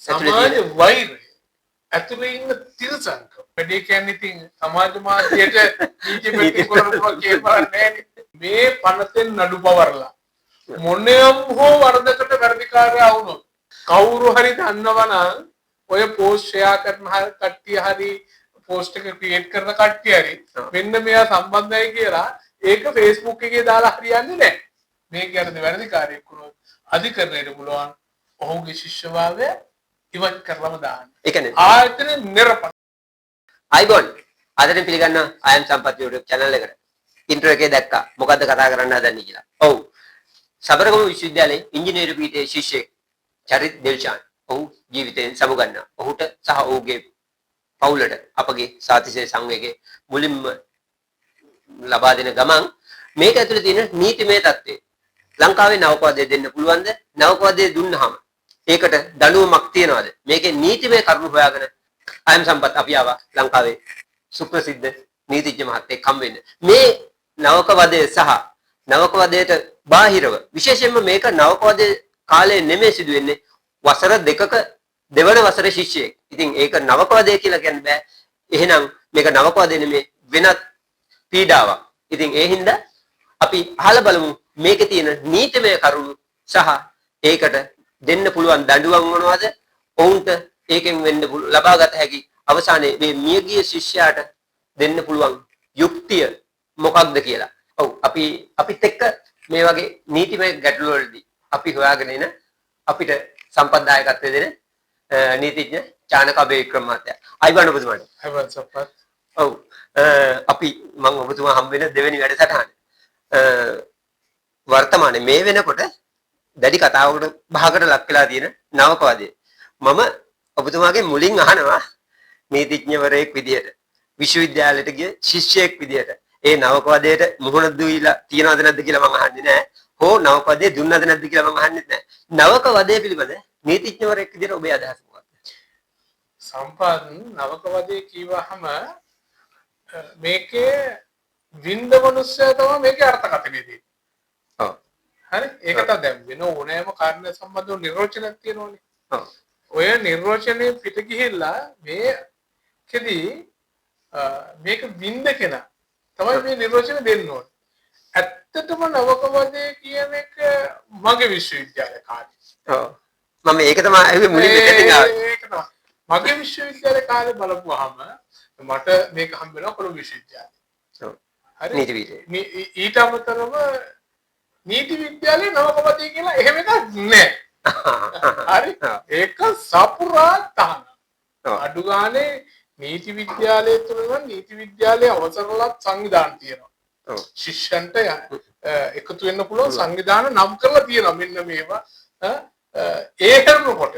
සමාජ වෛරය ඇතුලේ ඉන්න තිරසංක වැඩි කියන්නේ ඉතින් සමාජ මාධ්‍යයට නීති පැති කරනවා කියපරන්නේ මේ පනතෙන් නඩු පවරලා මොනියම් හෝ වරදකට වැඩිකාරයා වුණොත් කවුරු හරි දන්නවනම් ඔය පෝස්ට් ෂෙයා කරන කට්ටිය හරි පෝස්ට් එක ක්‍රියේට් කරන කට්ටිය හරි මෙන්න මෙයා සම්බන්ධයි කියලා ඒක Facebook එකේ දාලා හරියන්නේ නැහැ. මේ කියන්නේ වැඩිකාරයෙක් වුණොත් අධිකරණයට පුළුවන් ඔහුගේ ශිෂ්‍යභාවය ඉවත් කරලම දාන්න. ඒ කියන්නේ ආයතන නිර්පණ. අයිබෝන් අදට පිළිගන්න අයම් සම්පත් YouTube channel එකට. ඉන්ට්‍රෝ එකේ දැක්කා මොකද්ද කතා කරන්න හදන්නේ කියලා. ඔව්. සබරගමු විශ්වවිද්‍යාලයේ ඉංජිනේරු පීඨයේ ශිෂ්‍යෙක් චරිත් දෙල්ෂාන්. ඔහු ජීවිතයෙන් සමුගන්න. ඔහුට සහ ඔහුගේ පවුලට අපගේ සාතිශය සංවේගයේ මුලින්ම ලබා දෙන ගමන් මේක ඇතුලේ තියෙන නීතිමය தත්ත්වය. ලංකාවේ නවකවාදය දෙන්න පුළුවන්ද? නවකවාදය දුන්නාම ඒකට දඬුවමක් තියනවාද? මේකේ නීතිමය කරුණු හොයාගෙන අයම් සම්පත් අපි ආවා ලංකාවේ සුප්‍රසිද්ධ නීතිඥ මහත්තයෙක් හම් වෙන්න. මේ නවකවාදය සහ නවකවාදයට බාහිරව විශේෂයෙන්ම මේක නවකවාදයේ කාලේ නෙමෙයි සිදු වෙන්නේ වසර දෙකක දෙවන වසරේ ශිෂ්‍යයෙක්. ඉතින් ඒක නවකවාදය කියලා කියන්න බෑ. එහෙනම් මේක නවකවාදය නෙමෙයි වෙනත් පීඩාවක්. ඉතින් ඒ හින්දා අපි අහලා බලමු මේකේ තියෙන නීතිමය කරුණු සහ ඒකට දෙන්න පුළුවන් දඬුවම් මොනවද? ඔවුන්ට ඒකෙන් වෙන්න ලබාගත හැකි අවසානයේ මේ මියගිය ශිෂ්‍යයාට දෙන්න පුළුවන් යුක්තිය මොකක්ද කියලා. ඔව් අපිත් එක්ක මේ වගේ නීතිමය ගැටලු වලදී අපි හොයාගෙන එන අපිට සම්පත්දායකත්වය දෙන නීතිඥ චානක අබේවික්‍රම මහත්තයා. අයිබෝන් ඔබතුමාට. අයිබෝන් සම්පත්. ඔව් අපි මම ඔබතුමා හම් වෙන දෙවෙනි වැඩසටහන. වර්තමානයේ මේ වෙනකොට දැඩි කතාවකට භාගකට ලක් වෙලා තියෙන නවකවාදය. මම ඔබතුමාගේ මුලින් අහනවා නීතිඥවරයෙක් විදියට විශ්වවිද්‍යාලයට ගිය ශිෂ්‍යයෙක් විදියට ඒ නවකවාදයට මුහුණ දීලා තියනවද නැද්ද කියලා මම අහන්නේ නැහැ. හෝ නවකවාදය දුන්නද නැද්ද කියලා මම අහන්නේ නැහැ. නවකවාදය පිළිබඳ නීතිඥවරයෙක් විදියට ඔබේ අදහස මොකක්ද? සම්පත් නවකවාදය කියවහම මේකේ වින්ද මනුස්සය තමයි මේකේ අර්ථකථනය දෙන්නේ. ඔව්. හරි ඒක තමයි දැන් වෙන ඕනෑම කාරණා සම්බන්ධව නිර්වචනයක් තියෙනවනේ. ඔව්. ඔය නිර්වචනයේ පිට ගිහිල්ලා මේකෙදී මේක වින්ද කෙනා තමයි මේ නිර්වචන දෙන්න ඕනේ. ඇත්තටම නවකවාදය කියන එක මගේ විශ්වවිද්‍යාල කාලේ. ඔව්. මම ඒක තමයි ඇහුවේ මුලින්ම කටින් ආවේ. ඒක තමයි. මගේ විශ්වවිද්‍යාල කාලේ බලපුවාම මට මේක හම්බ වෙනවා කොළඹ විශ්වවිද්‍යාලේ. ඔව්. හරි. නීති විද්‍යාලය. ඊට අමතරව නීති විද්‍යාලේ නවකවාදය කියලා එහෙම එකක් නැහැ. හරි. ඒක සපුරා තහනම්. අඩු ගානේ නීති විද්‍යාලය තුල නම් නීති විද්‍යාලයේ අවසරලත් සංවිධාන තියෙනවා. ඔව්. ශිෂ්‍යන්ට එකතු වෙන්න පුළුවන් සංවිධාන නම් කරලා තියෙනවා. මෙන්න මේවා ඒ කරනකොට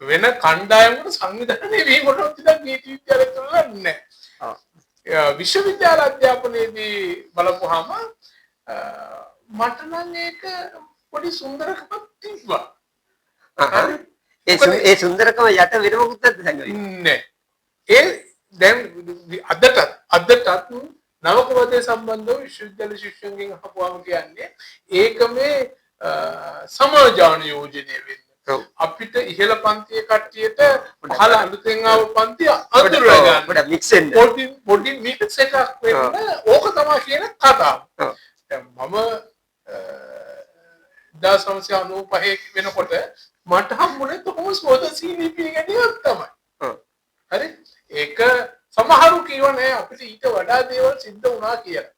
වෙන කණ්ඩායමකට සංවිධානය වීමට උදව් නීති විද්‍යාලය තුල නැහැ. ඔව්. විශ්වවිද්‍යාල අධ්‍යාපනයේදී බලපුවාම මට නම් ඒක පොඩි සුන්දරකමක් තිබ්බා. ඒ සුන්දරකම යට වෙන මොකුත් නැද්ද නෑ. ඒ දැන් අදටත් නවකවාදය සම්බන්ධව විශ්වවිද්‍යාල ශිෂ්‍යයන්ගෙන් අහපුවාම කියන්නේ ඒක මේ සමාජාන යෝජනය වෙන්න. අපිට ඉහළ පන්තියේ කට්ටියට පහළ අලුතෙන් ආව පන්තිය අඳුර ගන්න. පොඩ්ඩක් මික්ස් වෙන්න. පොඩි මික්ස් එකක් වෙන්න ඕක තමයි කියන කතාව. දැන් මම 1995 වෙනකොට මට හම්බුනේ කොහොම සෝද CVP ගැනීමක් තමයි. හරි? ඒක සමහරු කියවනේ අපිට ඊට වඩා දේවල් සිද්ධ වුණා කියලා.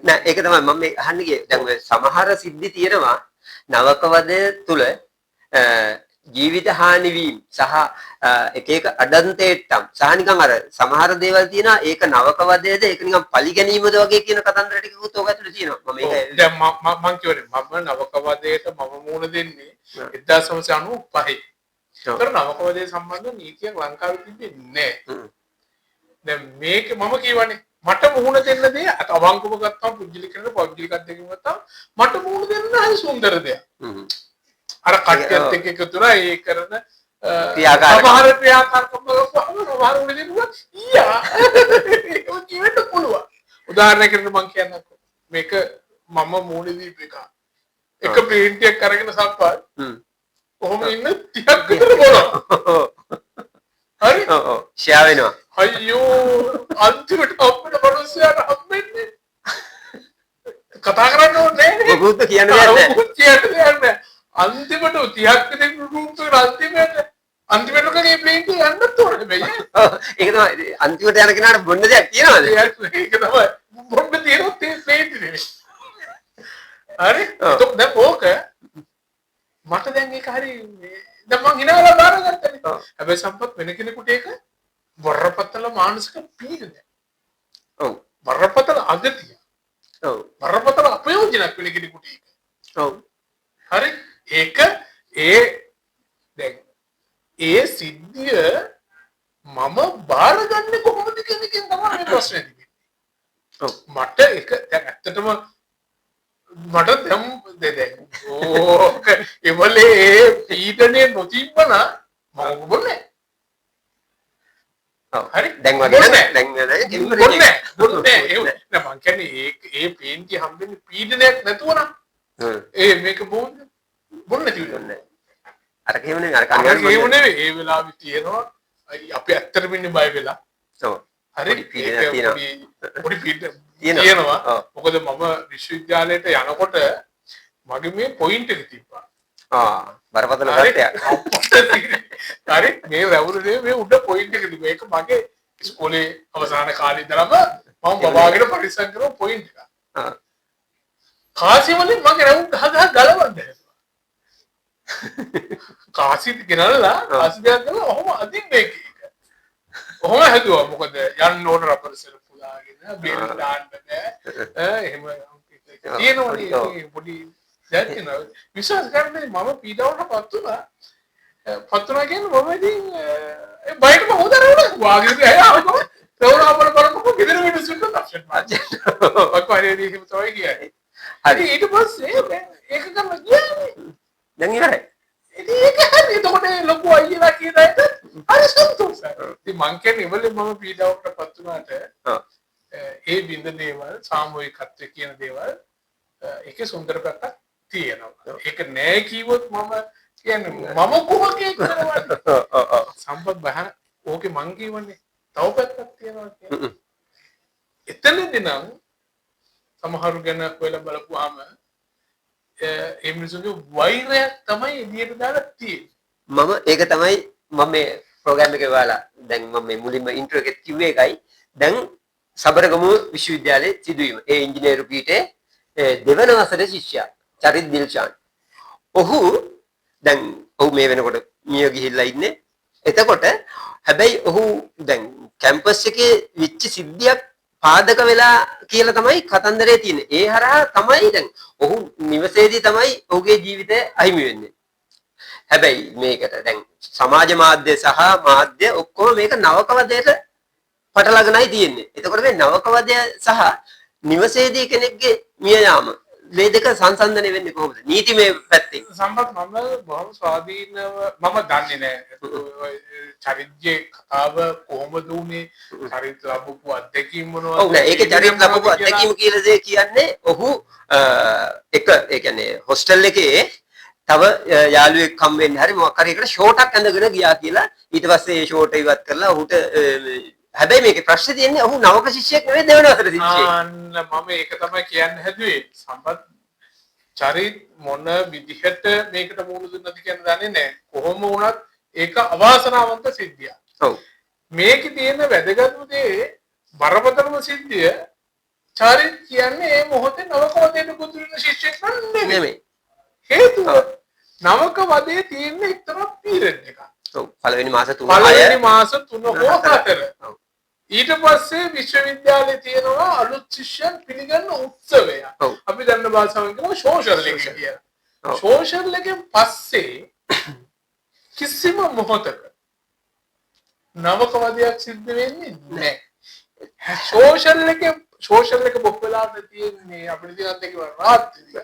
නෑ ඒක තමයි මම මේ අහන්නේ ගියේ. දැන් ඔය සමහර සිද්ධි තියෙනවා නවකවදය තුල ජීවිත හානි වීම සහ එක එක අඩන්තේට්ටම් සහ නිකන් අර සමහර දේවල් තියෙනවා ඒක නවකවදයද ඒක නිකන් පලි ගැනීමද වගේ කියන කතන්දර ටිකකුත් ඔක ඇතුලේ තියෙනවා. මම ඒක දැන් මම කියවනේ මම නවකවදයට මම මුණ දෙන්නේ 1995. ඒතර නවකවදය සම්බන්ධ නීතියක් ලංකාවේ තිබෙන්නේ නැහැ. දැන් මේක මම කියවනේ මට මුහුණ දෙන්න දේ අවංකව ගත්තාම පුජ්‍යලිකරන පෞද්ගලිකත් දෙකම ගත්තාම මට මුහුණ දෙන්න හරි සුන්දර දෙයක්. අර කට්ටියත් එක්ක එකතු වෙලා ඒ කරන සමහර ක්‍රියාකාරකම් බලපුවම සමහර උනේ දෙන්නුවා ඊයා ඒක කියන්න පුළුවන්. උදාහරණයකට මම කියන්නකෝ මේක මම මුහුණ දීපු එක. එක ප්‍රින්ට් එකක් අරගෙන සප්පා ඔහොම ඉන්න 30ක් විතර බොනවා. හරි? ඔව් ෂෙයා වෙනවා. අයියෝ අන්තිමට අපිට මිනිස්සුන්ට හම්බෙන්නේ කතා කරන්න ඕනේ නෑනේ. මොකුත් කියන්න දෙයක් නැහැ. මොකුත් කියන්න දෙයක් නැහැ. අන්තිමට 30ක් විතර රූම් එකට අන්තිමට කගේ ප්ලේන් එක යන්නත් ඕනේ බෑ. ඒක තමයි අන්තිමට යන කෙනාට බොන්න දෙයක් තියනවද? ඒක තමයි බොන්න තියෙනොත් ඒ ප්ලේන් ඉතින්. හරි? ඒක දැන් ඕක මට දැන් ඒක හරි දැන් මං හිනාවලා බාරගත්තානේ. හැබැයි සම්පත් වෙන කෙනෙකුට ඒක වරපතල මානසික පීඩනයක්. ඔව්. වරපතල අගතිය. ඔව්. වරපතල අපයෝජනයක් වෙන කෙනෙකුට ඒක. ඔව්. හරි? ඒක දැන් ඒ සිද්ධිය මම බාරගන්නේ කොහොමද කියන එකෙන් තමයි මේ ප්‍රශ්නේ තියෙන්නේ. ඔව්. මට ඒක දැන් ඇත්තටම මට දැන් ඕක එවලේ පීඩනේ නොතිබ්බන මම බොන්නේ. ඔව්. හරි? දැන් වගේ දැන් බොන්නේ. ඒ මං කියන්නේ ඒ පේන්ටි හම්බෙන්නේ පීඩනයක් නැතුව නම්. මේක බොන්නේ තියුනේ. අර කියවනේ අර කන්නේ ඒ වෙලාවෙ තියෙනවා අපි ඇත්තටම ඉන්නේ බය වෙලා. ඔව්. හරි පොඩි පීඩනයක් තියෙනවා. මොකද මම විශ්වවිද්‍යාලයට යනකොට මගේ මේ පොයින්ට් එක තිබ්බා. බරපතල තත්ත්වයක්. හරි මේ රැවුලේ මේ උඩ පොයින්ට් එක තිබ්බා. ඒක මගේ ඉස්කෝලේ අවසාන කාලේ ඉඳලම මම බබාගෙන පරිස්සම් කරන පොයින්ට් එක. කාසි වලින් මගේ රැවුල් ගහ ගලවන්නේ. කාසිත් ගෙනල්ලා කාසි දෙයක් ගලලා ඔහොම අදින්නේ ඒක. ඔහොම හැදුවා. මොකද යන්න ඕන රබර් සෙල් පුදාගෙන බෙල් දාන්න බෑ. එහෙම තියෙනවනේ පොඩි දැන් තියෙනවා. විශ්වාස කරන්නේ මම පීඩාවටපත් වුණා. පත් වුණා කියන්නේ මම ඉතින් ඒ බයිටම හොදරවුණා. වාගේ ඇයවම තවරාපර බලනකොට ගෙදර මිනිස්සුන්ට නැක්ෂන් මාජේ. ඔක්කොරේ දීහිම තමයි කියන්නේ. හරි ඊට පස්සේ ඒක කරලා ගියානේ. දැන් ඉවරයි. ඉතින් ඒක හරි එතකොට ලොකු අයියලා කියන එක හරි සතුටුයි. ඉතින් මං කියන්නේ ඉවලේ මම පීඩාවටපත් වුණාට ඒ බින්ද දේවල් සාමූහිකත්වයේ කියන දේවල් ඒකේ සුන්දර පැත්තක් තියෙනවා. ඒක නෑ කිව්වොත් මම කියන්නේ මම කොහොමද කරවන්නේ? සම්පත් බහන ඕකේ මං කියවන්නේ තව පැත්තක් තියෙනවා කියන්නේ. එතනදී නම් සමහරු ගැන හොයලා බලපුවාම ඒ මිනිස්සුගේ වෛරයක් තමයි එළියට දාලා තියෙන්නේ. මම ඒක තමයි මම මේ ප්‍රෝග්‍රෑම් එකේ වාලා දැන් මම මේ මුලින්ම ඉන්ට්‍රෝ එකේ කිව්වේ එකයි. දැන් සබරගමු විශ්වවිද්‍යාලයේ සිදුවීම. ඒ ඉංජිනේරු පීඨයේ දෙවන වසරේ ශිෂ්‍යයා චරිත් දිල්ෂාන්. ඔහු මේ වෙනකොට මිය ගිහිල්ලා ඉන්නේ. එතකොට හැබැයි ඔහු දැන් කැම්පස් එකේ විච්ච සිද්ධියක් පාදක වෙලා කියලා තමයි කතන්දරේ තියෙන්නේ. ඒ හරහා තමයි දැන් ඔහු නිවසේදී තමයි ඔහුගේ ජීවිතය අහිමි වෙන්නේ. හැබැයි මේකට දැන් සමාජ මාධ්‍ය සහ මාධ්‍ය ඔක්කොම මේක නවකවදයට පටලගෙනයි තියෙන්නේ. එතකොට මේ නවකවදය සහ නිවසේදී කෙනෙක්ගේ මිය යාම මේ දෙක සංසන්දනය වෙන්නේ කොහොමද? නීතිමය පැත්තෙන්. සම්පත් මම බොහොම ස්වාධීනව මම දන්නේ නැහැ. චරිතයේ කතාව කොහොමද උනේ? චරිත ලැබපු අත්දැකීම් මොනවද? ඔව් නෑ ඒකේ චරිත ලැබපු අත්දැකීම් කියලා දේ කියන්නේ ඔහු ඒ කියන්නේ හොස්ටල් එකේ තව යාළුවෙක් හම් වෙන්න හරි මොකක් හරි එකට ෂෝටක් ඇඳගෙන ගියා කියලා ඊට පස්සේ ඒ ෂෝට ඉවත් කරලා ඔහුට හැබැයි මේකේ ප්‍රශ්නේ තියෙන්නේ ඔහු නවක ශිෂ්‍යයෙක් නෙවෙයි දෙවන වසරේ ශිෂ්‍යයෙක්. මම ඒක තමයි කියන්න හැදුවේ. සම්පත් චරිත මොන විදිහට මේකට මුහුණ දුන්නද කියන දන්නේ නැහැ. කොහොම වුණත් ඒක අවාසනාවන්ත සිද්ධියක්. ඔව්. මේකේ තියෙන වැදගත්ම දේ බරපතලම සිද්ධිය චරිත කියන්නේ මේ මොහොතේ නවක වදයට පුදු වෙන ශිෂ්‍යයෙක් නෙමෙයි. හේතුව නවක වදයේ තියෙන එක්තරා පීරියඩ් එකක්. ඔව්. පළවෙනි මාස 3 පළවෙනි මාස 3 හෝ 4. ඊට පස්සේ විශ්වවිද්‍යාලයේ තියෙනවා අලුත් ශිෂ්‍යයන් පිළිගන්න උත්සවය. අපි දන්න භාෂාවෙන් කියනවා සෝෂල් එක කියලා. සෝෂල් එකෙන් පස්සේ කිසිම මොහොතක නවකවදයක් සිද්ධ වෙන්නේ නැහැ. සෝෂල් එක බොක් වෙලාට තියෙන්නේ අපිට දිනත් එක රාත්‍රිය.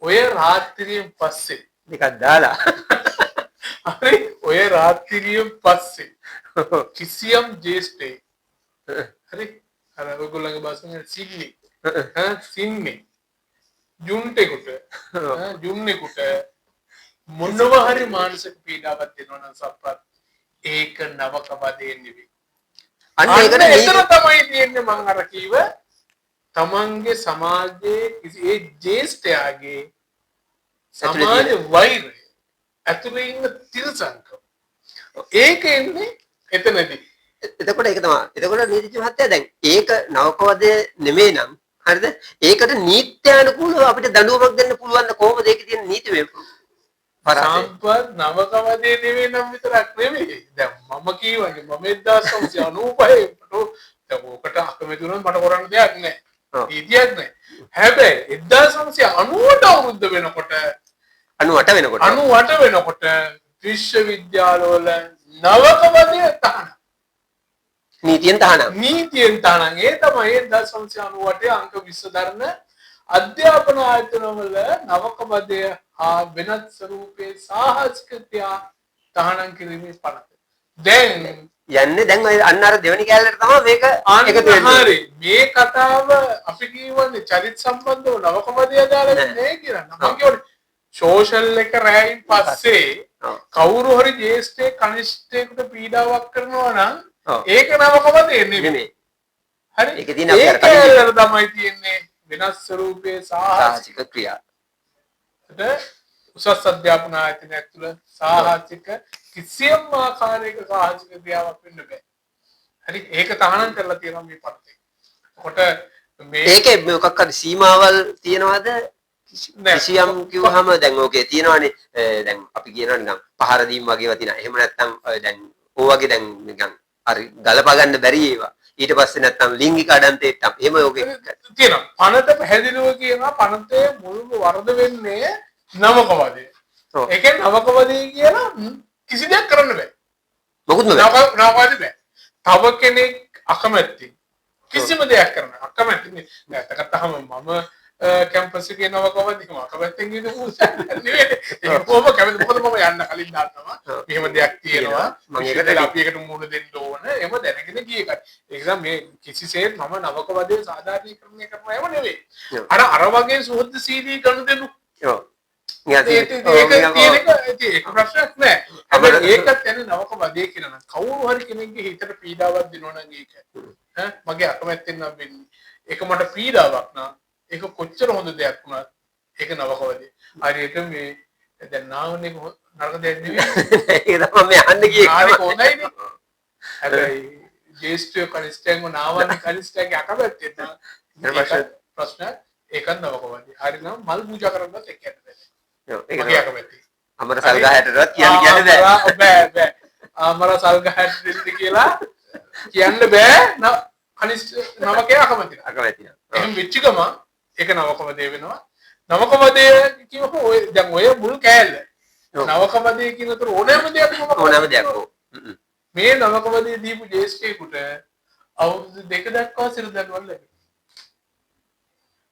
ඔය රාත්‍රියෙන් පස්සේ නිකන් දාලා හරි ඔය රාත්‍රියෙන් පස්සේ කිසියම් ජේස්ටේ හරි අර ඔයගොල්ලන්ගේ භාෂාවෙන් සින්නේ ජුන්ටෙකුට ජුන්නෙකුට මොනවා හරි මානසික පීඩාවක් දෙනවා නම් සම්පත් ඒක නවක වදේ නෙවෙයි. අන්න ඒකට ඒකට එතන තමයි තියෙන්නේ මම අර කීව තමන්ගේ සමාජයේ කිසි ඒ ජේෂ්ඨයාගේ සමාජ වෛරය ඇතුලේ ඉන්න තිරසංක ඒක එන්නේ එතනදී. එතකොට ඒක තමයි. එතකොට නීතිඥ මහත්තයා දැන් ඒක නවකවදේ නෙමෙයි නම් හරිද? ඒකට නීත්‍යානුකූලව අපිට දඬුවමක් දෙන්න පුළුවන් ද කොහොමද ඒකේ තියෙන නීතිය? සම්පත් නවකවදේ නෙවෙයි නම් විතරක් නෙවෙයි. දැන් මම කියවනේ මම 1995 දැන් ඔකට අකමැති වුණොත් මට කරන්න දෙයක් නැහැ. නීතියක් නැහැ. හැබැයි 1990ට අවුරුද්ද වෙනකොට 98 වෙනකොට විශ්වවිද්‍යාලවල නවකවදේ තහනම්. නීතියෙන් තහනම්. ඒ තමයි 1998 අංක 20 දරන අධ්‍යාපන ආයතනවල නවකවදය හා වෙනත් ස්වරූපයේ සාහසික ක්‍රියා තහනම් කිරීමේ පනත. දැන් යන්නේ දැන් ඔය අන්න අර දෙවෙනි කැලේට තමයි මේක එකතු වෙන්නේ. හරි මේ කතාව අපි කියවන්නේ චරිත සම්බන්ධව නවකවදය දාලා නෑ කියලා. මම කියවනේ සෝෂල් එක රැයින් පස්සේ කවුරු හරි ජේෂ්ඨ කනිෂ්ඨයෙකුට පීඩාවක් කරනවා නම් ඒක නවකවදේ නෙමෙයි. හරි ඒක තියෙන අපි අර කලින් තමයි තියෙන්නේ වෙනස් ස්වරූපයේ සාහසික ක්‍රියා. උසස් අධ්‍යාපන ආයතනයක් තුළ සාහසික කිසියම් ආකාරයක සාහසික ක්‍රියාවක් වෙන්න බෑ. හරි ඒක තහනම් කරලා තියෙනවා මේ පරිදි. කොට මේ ඒකේ මොකක් හරි සීමාවල් තියනවාද? කිසියම් කිව්වහම දැන් ඕකේ තියෙනවානේ දැන් අපි කියනවා නිකන් පහර දීම් වගේවා තියෙනවා. එහෙම නැත්නම් දැන් ඕ වගේ දැන් නිකන් හරි ගලපා ගන්න බැරි ඒවා. ඊට පස්සේ නැත්නම් ලිංගික අඩන්තේට්ටම් එහෙම ඕකේ තියෙනවා. පනත පැහැදිලිව කියනවා පනතේ මුල්ම වරද වෙන්නේ නවකවදේ. ඒකෙන් නවකවදේ කියලා කිසි දෙයක් කරන්න බෑ. මොකුත්ම නවකවදේ බෑ. තව කෙනෙක් අකමැති කිසිම දෙයක් කරන්න අකමැති නැත්නම් මම කැම්පස් එකේ නවකවදේ මම අකමැත්තෙන් ඉන්න පුරුෂයෙක් නෙවෙයි. ඒක කොහොම කැමති මොකද මම යන්න කලින් දන්නවා. මෙහෙම දෙයක් තියෙනවා. මම ඒකට අපි එකට මුහුණ දෙන්න ඕන. එහෙම දැනගෙන ගිය එකයි. ඒක නිසා මේ කිසිසේත් මම නවකවදේ සාධාරණීකරණය කරනවා එහෙම නෙවෙයි. අර වගේ සුහදශීලී ගනුදෙනු ඒක ප්‍රශ්නයක් නෑ. හැබැයි ඒකත් යන්නේ නවකවදේ කියලා නම් කවුරු හරි කෙනෙක්ගේ හිතට පීඩාවක් දෙනවා නම් ඒක මගේ අකමැත්තෙන් නම් වෙන්නේ. ඒක මට පීඩාවක් නා ඒක කොච්චර හොඳ දෙයක් වුණත් ඒක නවකවදේ. හරියට මේ දැන් නාවනේ නරක දෙයක් නෙවෙයි. ඒක තමයි මේ අහන්න ගියේ. නානේ හොඳයිනේ. හැබැයි ජේස්ට් කනිස්ටෙන්ව නාවන්නේ කනිස්ටෙන්ගේ අකමැත්තෙන් නම් ප්‍රශ්න ඒකත් නවකවදේ. හරිනම් මල් පූජා කරන්නත් එක්ක යන්න බෑ. ඒක අකමැති. අමර සල්ගහටවත් කියන්න බෑ. අමර සල්ගහට දෙන්න කියලා කියන්න බෑ. කනිස්ට් නවකේ අකමැති. එහෙනම් වෙච්ච ගම ඒක නවකවදේ වෙනවා. නවකවදේ කියවක ඔය දැන් ඔය මුල් කෑල්ල. නවකවදේ කියනතර ඕනෑම දෙයක් මේ නවකවදේ දීපු ජේෂ්ඨයෙකුට අවුරුදු 2 දක්වා සිර දඬුවම් ලැබෙනවා.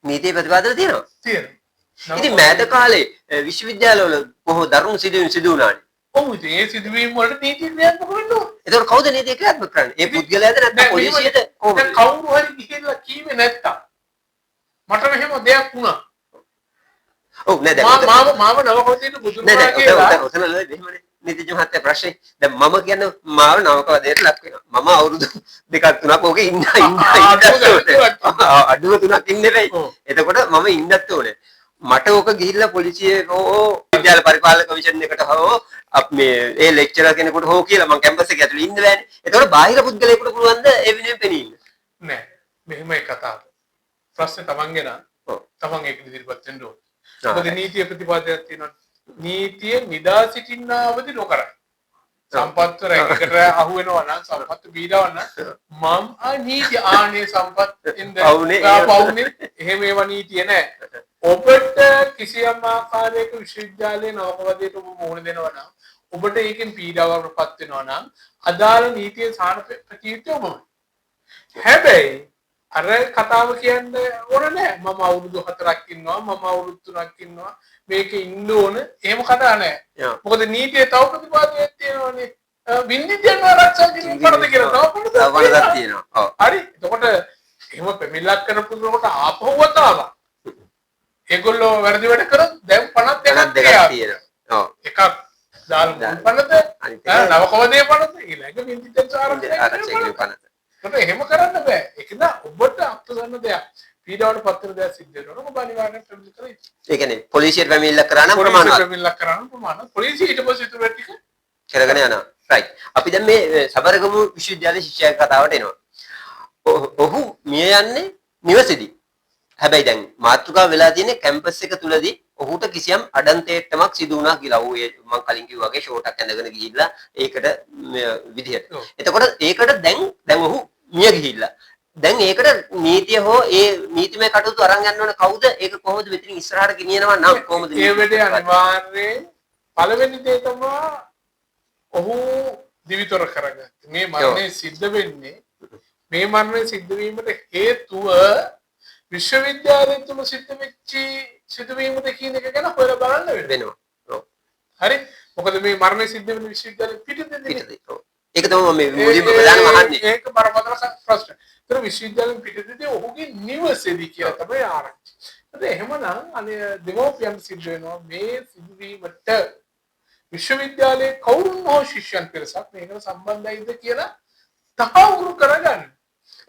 නීතිය ප්‍රතිපාදන තියෙනවා. තියෙනවා. ඉතින් මෑත කාලේ විශ්වවිද්‍යාලවල බොහෝ දරුණු සිදුවීම් සිදු වුණානේ. ඔව් ඉතින් ඒ සිදුවීම් වලට නීතිය ක්‍රියාත්මක වෙන්න ඕනේ. ඒතකොට කවුද නීතිය ක්‍රියාත්මක කරන්නේ? ඒ පුද්ගලයාද නැත්නම් පොලිසියද? දැන් කවුරු හරි ගිහිල්ලා කීවේ නැත්තම් මට මෙහෙම දෙයක් වුණා. ඔව් නේද? මාව නවකවදේට බුදුරජාණන් කියලා ඔතන එහෙමනේ නීතිඥ මහත්තයා ප්‍රශ්නේ. දැන් මම කියන්නේ මාව නවකවදේට ලක් වෙනවා. මම අවුරුදු 2ක් 3ක් ඕකේ ඉන්න අඩුව 3ක් ඉන්නේ වෙයි. එතකොට මම ඉන්නත් ඕනේ. මට ඕක ගිහිල්ලා පොලිසියේ හෝ විද්‍යාල පරිපාලන කමිෂන් එකට හෝ මේ ඒ ලෙක්චරර් කෙනෙකුට හෝ කියලා මම කැම්පස් එකේ ඇතුළේ ඉන්න බෑනේ. ඒතකොට බාහිර පුද්ගලයෙකුට පුළුවන් ද ඒ වෙනුවෙන් පෙනී ඉන්න? නෑ. මෙහෙමයි කතාව. ප්‍රශ්නේ තමන්ගේ නම් තමන් ඒක ඉදිරිපත් වෙන්න ඕනේ. මොකද නීතිය ප්‍රතිපාදයක් තියෙනවා. නීතිය නිදා සිටින්නවදී නොකරයි. සම්පත් රැකකට අහු වෙනවා නම් සම්පත් බීඩාව නම් මම නීති ආනේ සම්පත් ඉන්න පවුනේ එහෙම ඒවා නීතිය නෑ. ඔබට කිසියම් ආකාරයක විශ්වවිද්‍යාලයේ නවකවදේට ඔබ මුහුණ දෙනවා නම් ඔබට ඒකෙන් පීඩාවකටපත් වෙනවා නම් අදාළ නීතියේ සාන ප්‍රතිචාරය ඔබමයි. හැබැයි අර කතාව කියන්න ඕන නෑ. මම අවුරුදු 4ක් ඉන්නවා මම අවුරුදු 3ක් ඉන්නවා මේකේ ඉන්න ඕන එහෙම කතා නෑ. මොකද නීතියේ තව ප්‍රතිපාදයක් තියෙනවානේ. වින්දිජන ආරක්ෂා කිරීම කරද කියලා තව පොඩක් තියෙනවා. හරි. එතකොට එහෙම පෙමිලක් කරපුවකට ආපහු වතාවක් ඒගොල්ලෝ වැරදි වැඩ කරොත් දැන් 52ක් තියෙනවා. ඔව්. දාල් පනත නවකවදේ පනත ඊළඟ විඳිට ආරක්ෂා පනත එහෙම කරන්න බෑ ඒක නා ඔබට අපසන්න දෙයක් පීඩාවට පත්‍ර දෙයක් සිද්ධ වෙනවනම් ඔබ අනිවාර්යෙන් පැමිණිලි කරයි ඒ කියන්නේ පොලිසියට පැමිණිල්ලක් කරා නම් ප්‍රමාණවත් පොලිසිය ඊට පස්සේ ඊට ටික කරගෙන යනවා රයිට් අපි දැන් මේ සබරගමු විශ්වවිද්‍යාලයේ ශිෂ්‍යයෙක් කතාවට එනවා ඔහු මිය යන්නේ නිවසේදී හැබැයි දැන් මාතෘකාව වෙලා තියෙන්නේ කැම්පස් එක තුලදී ඔහුට කිසියම් අඩන්තේට්ටමක් සිදු වුණා කියලා. ඔහු මම කලින් කිව්වා වගේ ෂෝට් එකක් ඇඳගෙන ගිහිල්ලා ඒකට විදිහට. එතකොට ඒකට දැන් ඔහු මිය ගිහිල්ලා. දැන් ඒකට නීතිය හෝ ඒ නීතිමය කටයුතු අරන් යන්න ඕන කවුද? ඒක කොහොමද මෙතනින් ඉස්සරහට ගෙනියනවා නම් කොහොමද? ඒ වෙලේ අනිවාර්යයෙන් පළවෙනි දේ තමයි ඔහු දිවිතොර කරගත්ත. මේ මරණය සිද්ධ වෙන්නේ මේ මරණය සිද්ධ වීමට හේතුව විශ්වවිද්‍යාලය තුල සිද්ධ වෙච්ච සිදුවීමද කියන එක ගැන හොයලා බලන්න වෙනවා. ඔව්. හරි. මොකද මේ මරණය සිද්ධ වෙන විශ්වවිද්‍යාලය පිටතදී. ඔව්. ඒක තමයි මම මුලින්ම ප්‍රධානම අහන්නේ. ඒක බරපතල ප්‍රශ්න. ඒතර විශ්වවිද්‍යාලෙන් පිටතදී ඔහුගේ නිවසේදී කියලා තමයි ආරංචි. ඒත් එහෙමනම් අනේ දෙමෝපියන් සිද්ධ වෙනවා මේ සිදුවීමට විශ්වවිද්‍යාලයේ කවුරුන් හෝ ශිෂ්‍යයන් පිරිසක් මේකට සම්බන්ධයිද කියලා තහවුරු කරගන්න.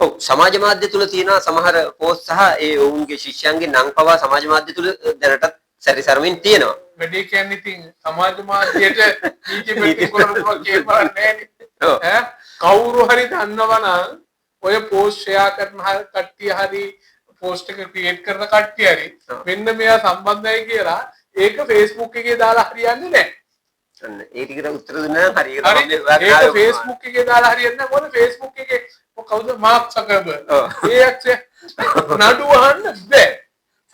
ඔව් සමාජ මාධ්‍ය තුල තියෙන සමහර පෝස්ට් සහ ඒ ඔවුන්ගේ ශිෂ්‍යයන්ගේ නම් පවා සමාජ මාධ්‍ය තුල දැනටත් සැරිසරමින් තියෙනවා. වැඩි කියන්නේ ඉතින් සමාජ මාධ්‍යයට නීති ප්‍රති කරනවා කියන්නේ ඈ කවුරු හරි දන්නවනම් ඔය පෝස්ට් ෂෙයා කරන කට්ටිය හරි පෝස්ට් එක ක්‍රියේට් කරන කට්ටිය හරි මෙන්න මෙයා සම්බන්ධයි කියලා ඒක Facebook එකේ දාලා හරියන්නේ නැහැ. අන්න ඒ ටිකට උත්තර දුන්නා නම් හරියට තමයි. ඒක Facebook එකේ දාලා හරියන්නේ නැහැ. මොකද Facebook එකේ කවුද මාක් සකර්බර්ග්. ඒ ඇක්සේ නඩු අහන්න බෑ.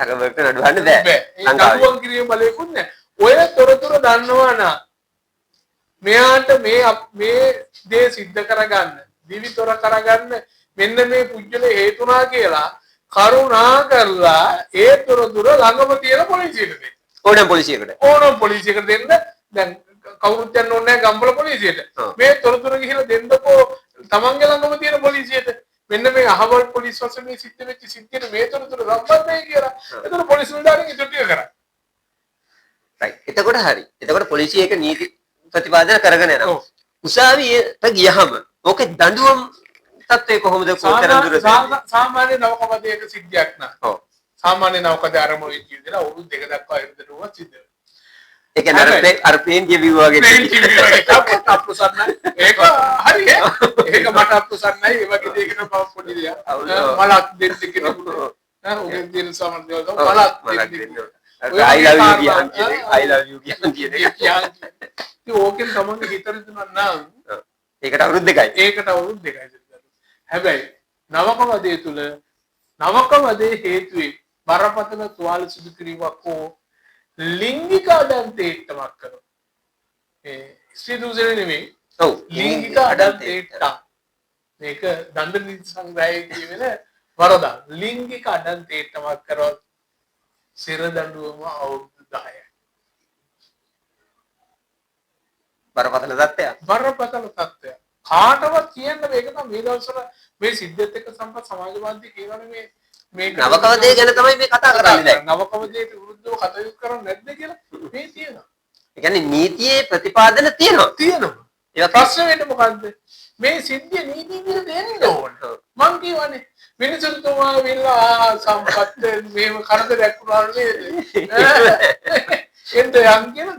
සකර්බර්ග්ට නඩු අහන්න බෑ. නඩුවන් කිරීම බලයකුත් නැහැ. ඔය තොරතුරු දන්නවා නම් මෙයාට මේ දේ සිද්ධ කරගන්න, දිවිතොර කරගන්න මෙන්න මේ පුජ්‍යල හේතුණා කියලා කරුණා කරලා ඒ තොරතුරු ළඟම තියෙන පොලිසියට දෙන්න. ඕනම පොලිසියකට දෙන්න. දැන් කවුරුත් යන්න ඕනේ නැහැ ගම්බල පොලිසියට. මේ තොරතුරු ගිහිල්ලා දෙන්නකෝ තමන්ගේ ළඟම තියෙන පොලිසියට. මෙන්න මේ අහවල් පොලිස් වශයෙන් මේ සිද්ධ වෙච්ච සිද්ධියට මේ තොරතුරු සම්බන්ධයි කියලා. එතකොට පොලිස් නිලධාරීන් ඒක ටික කරා. රයිට්. එතකොට හරි. එතකොට පොලිසිය ඒක නීති ප්‍රතිපාදන කරගෙන යනවා. උසාවියට ගියහම ඕකේ දඬුවම් තත්ත්වය කොහොමද කොතරම් දුරද? සාමාන්‍ය නවකපදයක සිද්ධියක් නෑ. ඔව්. සාමාන්‍ය නවකපදේ ආරම්භ වෙච්ච විදිහට අවුරුදු 2 දක්වා ඉරුදරුවා සිද්ධ වෙනවා. ඒ කියන්නේ අර ප්ලේන් කියවුවා වගේ ඒක හරි ඒක මට අප්සන්නයි ඒ වගේ දෙයකට මම පොඩි දෙයක් මලක් දෙන්න කෙනෙකුට උගෙන් දෙන සමර්ථය මලක් දෙන්න I love you කියන්නේ I love you කියන්නේ ඕකෙන් තමන්ගේ හිතට දුන්නා නම් ඒකට අවුරුදු 2යි හැබැයි නවකවදේ තුල නවකවදේ හේතුවේ බරපතල තුවාල සිදු කිරීමක් හෝ ලිංගික අඩන්තේට්ටමක් කරනවා. ඒ ස්ත්‍රී දූෂණය නෙමෙයි. ඔව් ලිංගික අඩන්තේට්ට. මේක දඬු නීති සංග්‍රහයේ කියවෙන වරදක්. ලිංගික අඩන්තේට්ටමක් කරොත් සිර දඬුවම අවුරුදු 10යි. බරපතල තත්ත්වයක්. කාටවත් කියන්න මේක තමයි මේ දවස්වල මේ සිද්ධියත් එක්ක සම්බන්ධ සමාජ මාධ්‍ය කියනවනේ මේ නවකවදේ ගැන තමයි මේ කතා කරන්නේ දැන්. නවකවදේට විරුද්ධව කටයුතු කරන්නේ නැද්ද කියලා මේ තියෙනවා. ඒ කියන්නේ නීතියේ ප්‍රතිපාදන තියෙනවා. ඒක ප්‍රශ්න වෙන්නේ මොකද්ද? මේ සිද්ධිය නීතිය විරුද්ධ දෙන්න ඕන. මං කියවනේ මිනිසුන්තුමා විල්ලා සම්පත් මේව කරදරයක් වුණා නේද? එන්න යන් කියන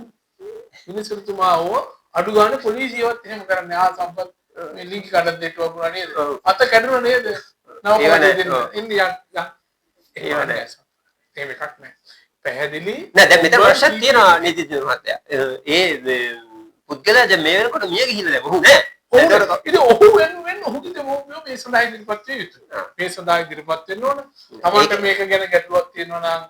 මිනිසුන්තුමාව අඩු ගන්න පොලිසියවත් එහෙම කරන්නේ ආ සම්පත් මේ ලිංගික අඩන්තේට වුණා නේද? අත කැඩුණා නේද? පැහැදිලි නෑ දැන් මෙතන ප්‍රශ්න තියෙනවා නීතිඥ මහත්තයා. ඒ පුද්ගලයා දැන් මේ වෙනකොට මිය ගිහිල්ලා දැන් ඔහු නෑ. ඉතින් ඔහු වෙන ඔහුගේ දෙමෝපියෝ මේ සඳහා ඉදිරිපත් වෙ යුතුයි. මේ සඳහා ඉදිරිපත් වෙන්න ඕන. තමන්ට මේක ගැන ගැටලුවක් තියෙනවා නම්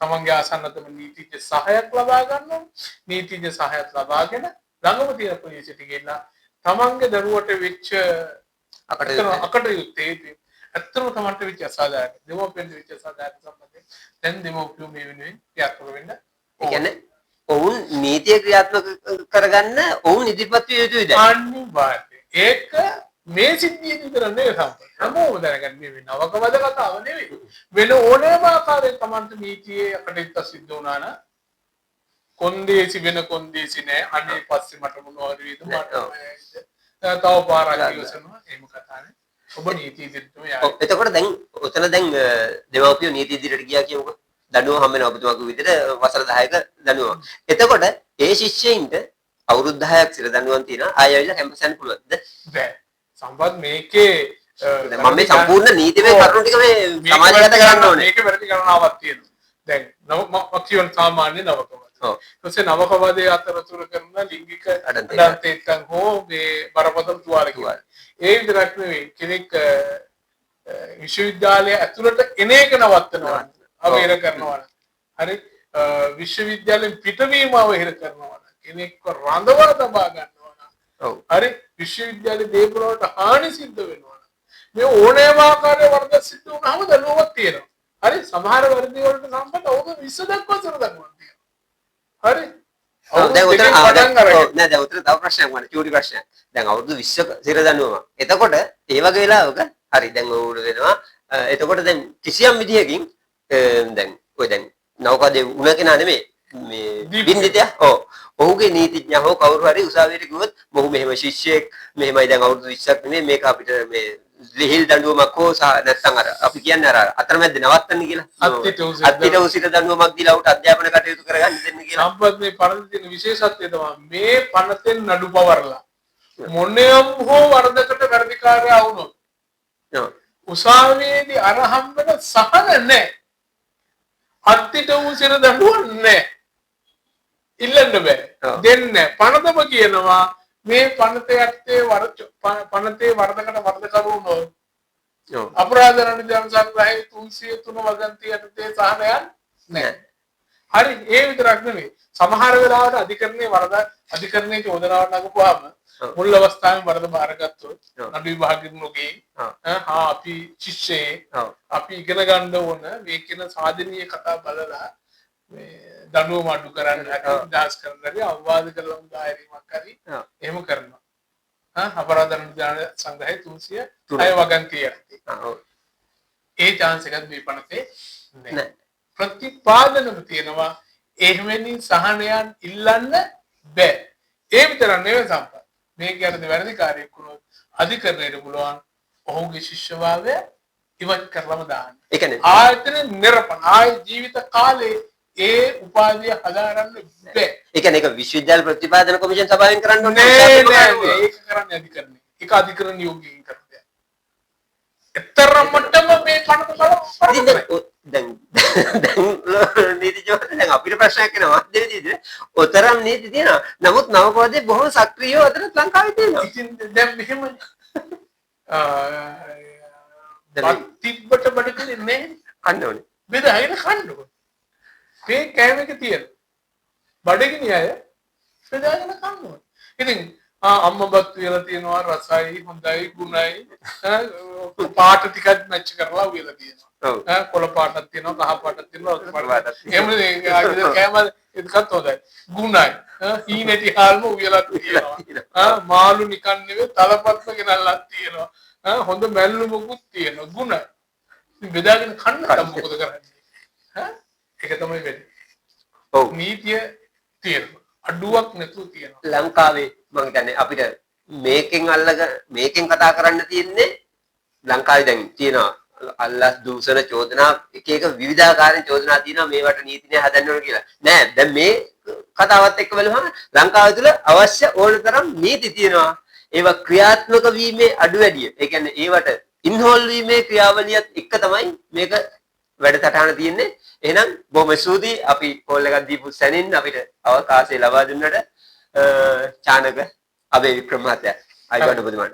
තමන්ගේ ආසන්නතම නීතිඥ සහායක් ලබා ගන්න ඕන. නීතිඥ සහායක් ලබාගෙන ළඟම තියෙන පොලිසියට ගිහිල්ලා තමන්ගේ දරුවට වෙච්ච අකටයුත්තේ ඇත්තම තමන්ට වෙච්ච අසාධාරණ දෙමෝපියන්ට වෙච්ච අසාධාරණ සම්බන්ධයෙන් දැන් දෙමෝපියෝ මේ වෙනුවෙන් ක්‍රියාත්මක වෙන්න. ඒ කියන්නේ ඔවුන් නීතිය ක්‍රියාත්මක කරගන්න ඔවුන් ඉදිරිපත් විය යුතුයි දැන්. අනිවාර්යයෙන්. ඒක මේ සිද්ධිය විතර නෙවෙයි සම්පූර්ණ. හැමෝම දැනගන්න මේ නවකවද කතාව නෙවෙයි. වෙන ඕනෑම ආකාරයක තමන්ට නීතියේ අකටයුත්ත සිද්ධ වුණා නම් කොන්දේසි වෙන කොන්දේසි නෑ අනේ පස්සේ මට මොනවද වේද මට තව පාරක් ඉවසනවා එහෙම කතානේ ඔබ නීති ඉදිරියටම යයි. එතකොට දැන් උතන දැන් දෙමව්පියෝ නීති ඉදිරියට ගියා කියමුකෝ. දඬුවම හම්බ වෙනවා ඔබතුමාගේ විදිහට වසර 10ක දඬුවම. එතකොට ඒ ශිෂ්‍යයින්ට අවුරුදු 10ක් සිර දඬුවම් තියෙනවා. ආයෙ ඇවිල්ලා කැම්පස් යන්න පුළුවන්ද? බෑ. සම්පත් මේකේ මම මේ සම්පූර්ණ නීතිමය කරුණු ටික මේ සමාජගත කරන්න ඕනේ. මේකේ වැරදි ගණනාවක් තියෙනවා. දැන් මම කියන සාමාන්‍ය නවකවාද. ඊපස්සේ නවකවාදයේ අතරතුර කරන ලිංගික අඩන්තේකම් හෝ මේ බරපතල තුවාල කියනවා. ඒ විතරක් නෙවෙයි කෙනෙක් විශ්වවිද්‍යාලය ඇතුළට එන එක නවත්තනවා. අවහිර කරනවා. හරි විශ්වවිද්‍යාලයෙන් පිටවීම අවහිර කරනවා. කෙනෙක්ව රඳවලා තබා ගන්නවා. හරි විශ්වවිද්‍යාලයේ දේපල වලට හානි සිද්ධ වෙනවා. මේ ඕනෑම ආකාරයේ වරද සිද්ධ වුණාම දඬුවමක් තියෙනවා. හරි සමහර වරදි වලට සම්බන්ධ අවුරුදු 20 දක්වා සර දඬුවම් තියෙනවා. හරි දැන් උතර නෑ දැන් උතර තව ප්‍රශ්නයක් වань චූටි ප්‍රශ්නයක්. දැන් අවුරුදු 20ක සිර දඬුවම. එතකොට ඒ වගේ වෙලාවක හරි දැන් උඩ වෙනවා. එතකොට දැන් කිසියම් විදිහකින් දැන් ඔය දැන් නෞකාදේ උණ කෙනා නෙමෙයි මේ බින්දිතය ඔහුගේ නීතිඥයා හෝ කවුරු හරි උසාවියට ගියොත් මොහු මෙහෙම ශිෂ්‍යයෙක් මෙහෙමයි දැන් අවුරුදු 20ක් නෙමෙයි මේක අපිට මේ ලිහිල් දඬුවමක් හෝ නැත්නම් අර අපි කියන්නේ අර අතරමැද නවත්තන්න කියලා අත්තිට උසිත දඬුවමක් දීලා උට අධ්‍යාපන කටයුතු කරගන්න දෙන්න කියලා. සම්පත් මේ පනත තියෙන විශේෂත්වය තමයි මේ පනතෙන් නඩු පවරලා මොනියම් හෝ වරදකට වැඩිකාරයා වුණොත් උසාවියේදී අර හම්බෙන සහන නැහැ. අත්තිට උසිත දඬුවම් නැහැ. ඉල්ලන්න බෑ. දෙන්නේ පනතම කියනවා මේ පනතේ යටතේ පනතේ වරදකට වරදකරු වුණොත් අපරාධ රණවිධාන සංග්‍රහයේ 303 වගන්තිය යටතේ සහනයක් නැහැ. හරි ඒ විතරක් නෙවෙයි සමහර වෙලාවට අධිකරණයේ චෝදනාවක් නගපුවාම මුල් අවස්ථාවේ වරද බාරගත්තොත් නඩු විභාගෙන්නෝගේ අපි ශිෂ්‍යයේ අපි ඉගෙන ගන්න ඕන මේ කියන සාධනීය කතා බලලා මේ දඬුවම අඩු කරන්න අදහස් කරනදී අවවාද කරලා උදාහරණයක් හරි එහෙම කරනවා. අපරාධ රණවිධාන සංග්‍රහයේ 306 වගන්තිය යටතේ. ඒ chance එකක් මේ පනතේ නැහැ. ප්‍රතිපාදනම තියෙනවා එහෙමනි සහනයන් ඉල්ලන්න බෑ. ඒ විතර නෙවෙයි සම්පත්. මේ කියන්නේ වැරදිකාරයෙක් වුණොත් අධිකරණයට පුළුවන් ඔහුගේ ශිෂ්‍යභාවය ඉවත් කරලම දාන්න. ඒ කියන්නේ ආයතන නිර්පණ ආය ජීවිත කාලේ ඒ උපාධිය හදාරන්න බෑ. ඒ කියන්නේ ඒක විශ්වවිද්‍යාල ප්‍රතිපාදන කොමිෂන් සභාවෙන් කරන්න ඕනේ නෑ ඒක කරන්නේ අධිකරණය. ඒක අධිකරණ යෝග්‍යයෙන් කරන්නේ. එතරම් මට්ටම මේ කනක බලන්න. දැන් නීතිඥයෝ දැන් අපිට ප්‍රශ්නයක් එනවා දෙවිදිහට ඔතරම් නීති තියෙනවා. නමුත් නවකවාදයේ බොහොම සක්‍රියව අතට ලංකාවේ තියෙනවා. ඉතින් දැන් මෙහෙමනේ. තිබ්බට බඩකලේ නෑ. කන්න ඕනේ. බෙදාගෙන කන්න ඕනේ. මේ කෑම එක තියෙන. බඩගිනි අය බෙදාගෙන කන්න ඕනේ. ඉතින් අම්මබත් කියලා තියෙනවා රසයි හොඳයි ගුණයි පාට ටිකක් මැච් කරලා උයලා තියෙනවා. කොළ පාටක් තියෙනවා කහ පාටක් තියෙනවා රතු පාටක් තියෙනවා. එහෙම කෑම එකත් හොඳයි. ගුණයි. හීනෙටි හාල්ම උයලා තියෙනවා. මාළු නිකන් නෙවෙයි තලපත්ම ගෙනල්ලා තියෙනවා. හොඳ මැල්ලුමකුත් තියෙනවා. ගුණයි. ඉතින් බෙදාගෙන කන්න මොකද කරන්නේ? ඒක තමයි වෙන්නේ. ඔව් නීතිය තියෙනවා. අඩුවක් නැතුව තියෙනවා. ලංකාවේ මම හිතන්නේ අපිට මේකෙන් කතා කරන්න තියෙන්නේ ලංකාවේ දැන් තියෙනවා අල්ලස් දූෂණ චෝදනා එක විවිධාකාරයෙන් චෝදනා තියෙනවා මේවට නීති නෑ හදන්න ඕන කියලා. නෑ දැන් මේ කතාවත් එක්ක බලුවම ලංකාව තුළ අවශ්‍ය ඕන තරම් නීති තියෙනවා. ඒවා ක්‍රියාත්මක වීමේ අඩු වැඩිය. ඒ කියන්නේ ඒවට ඉන්හෝල් වීමේ ක්‍රියාවලියත් එක්ක තමයි මේක වැඩසටහන තියෙන්නේ. එහෙනම් බොහොම ස්තුතියි අපි කෝල් එකක් දීපු සැනින් අපිට අවකාශය ලබා දුන්නට චානක අබේ වික්‍රම මහත්තයා අයිබෝන් ඔබතුමාට